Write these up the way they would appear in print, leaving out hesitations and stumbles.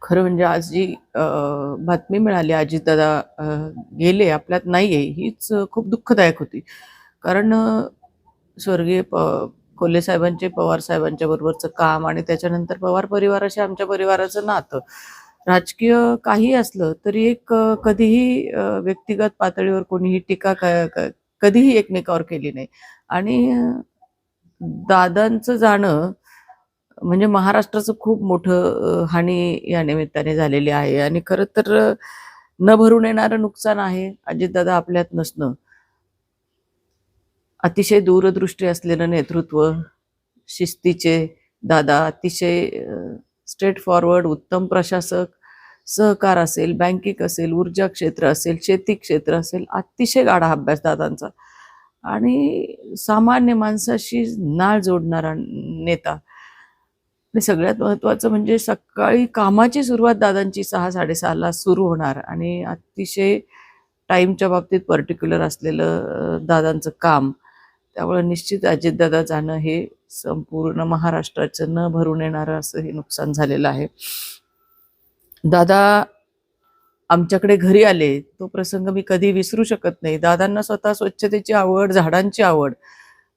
खरं म्हणजे आज जी बातमी मिळाली अजितदादा गेले, आपल्यात नाहीये, हीच खूप दुःखदायक होती. कारण स्वर्गीय कोल्हे साहेबांचे पवार साहेबांच्या बरोबरचं काम आणि त्याच्यानंतर पवार परिवाराशी आमच्या परिवाराचं नातं, राजकीय काही असलं तरी एक कधीही व्यक्तिगत पातळीवर कोणीही टीका कधीही एकमेकावर केली नाही. आणि दादांचं जाणं म्हणजे महाराष्ट्राचं खूप मोठं हानी या निमित्ताने झालेली आहे. आणि खरं तर न भरून येणारं नुकसान आहे अजितदादा आपल्यात नसणं. अतिशय दूरदृष्टी असलेलं नेतृत्व, शिस्तीचे दादा, अतिशय स्ट्रेट फॉरवर्ड, उत्तम प्रशासक, सहकार असेल, बँकिंग असेल, ऊर्जा क्षेत्र असेल, शेती क्षेत्र असेल, अतिशय गाढा अभ्यास दादांचा आणि सामान्य माणसाशी नाळ जोडणारा नेता. आणि सगळ्यात महत्त्वाचं म्हणजे सकाळी कामाची सुरुवात दादांची 6-6:30ला सुरू होणार आणि अतिशय टाईमच्या बाबतीत पर्टिक्युलर असलेलं दादांचं काम. त्यामुळे निश्चित अजितदादा जाणं हे संपूर्ण महाराष्ट्राचं न भरून येणारं असं हे नुकसान झालेलं आहे. दादा आमच्याकडे घरी आले, तो प्रसंग मी कधी विसरू शकत नाही. दादांना स्वतः स्वच्छतेची आवड, झाडांची आवड,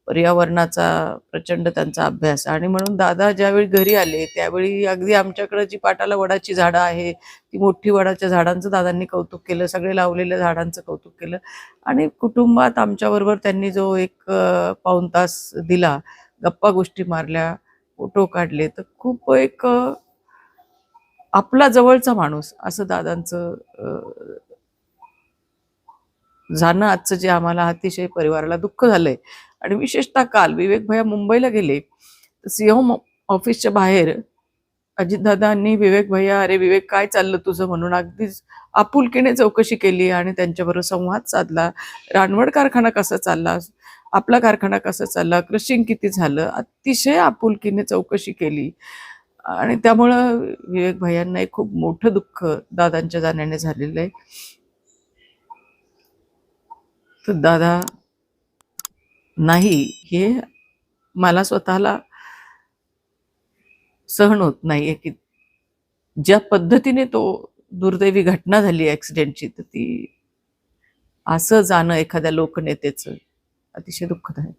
पर्यावरणाचा प्रचंड त्यांचा अभ्यास. आणि म्हणून दादा ज्यावेळी घरी आले त्यावेळी अगदी आमच्याकडे जी पाटाला वडाची झाडं आहे, ती मोठी वडाच्या झाडांचं दादांनी कौतुक केलं, सगळे लावलेल्या झाडांचं कौतुक केलं. आणि कुटुंबात आमच्याबरोबर त्यांनी जो एक पाऊण तास दिला, गप्पा गोष्टी मारल्या, फोटो काढले, तर खूप एक आपला जवळचा माणूस असं दादांचं जाणं आजचं जे आम्हाला अतिशय परिवाराला दुःख झालंय. आणि विशेषतः काल विवेक भैया मुंबईला गेले, तर सीएम ऑफिसच्या बाहेर अजितदादांनी विवेक भैया, अरे विवेक काय चाललं तुझं, म्हणून अगदीच आपुलकीने चौकशी केली आणि त्यांच्याबरोबर संवाद साधला. रानवड कारखाना कसा चालला, आपला कारखाना कसा चालला, क्रशिंग किती झालं, अतिशय आपुलकीने चौकशी केली. आणि त्यामुळं विवेक भैयांना एक खूप मोठं दुःख दादांच्या जाण्याने झालेलं आहे. तर दादा नाही हे मला स्वतःला सहन होत नाहीये की ज्या पद्धतीने तो दुर्दैवी घटना झाली ऍक्सिडेंटची, तर ती असं जाणं एखाद्या लोकनेतेचं अतिशय दुःखदायक.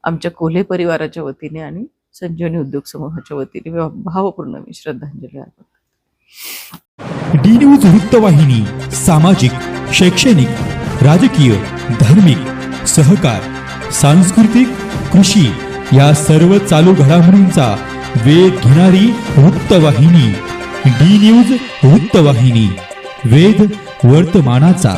आमच्या कोल्हे परिवाराच्या वतीने आणि संजीवनी उद्योग समूहाच्या वतीने भावपूर्ण मी श्रद्धांजली अर्पण करते. डी न्यूज वृत्तवाहिनी सामाजिक, शैक्षणिक, राजकीय, धार्मिक, सहकार, सांस्कृतिक, कृषी या सर्व चालू घडामोडींचा वेध घेणारी वृत्तवाहिनी. डी न्यूज वृत्तवाहिनी, वेध वर्तमानाचा.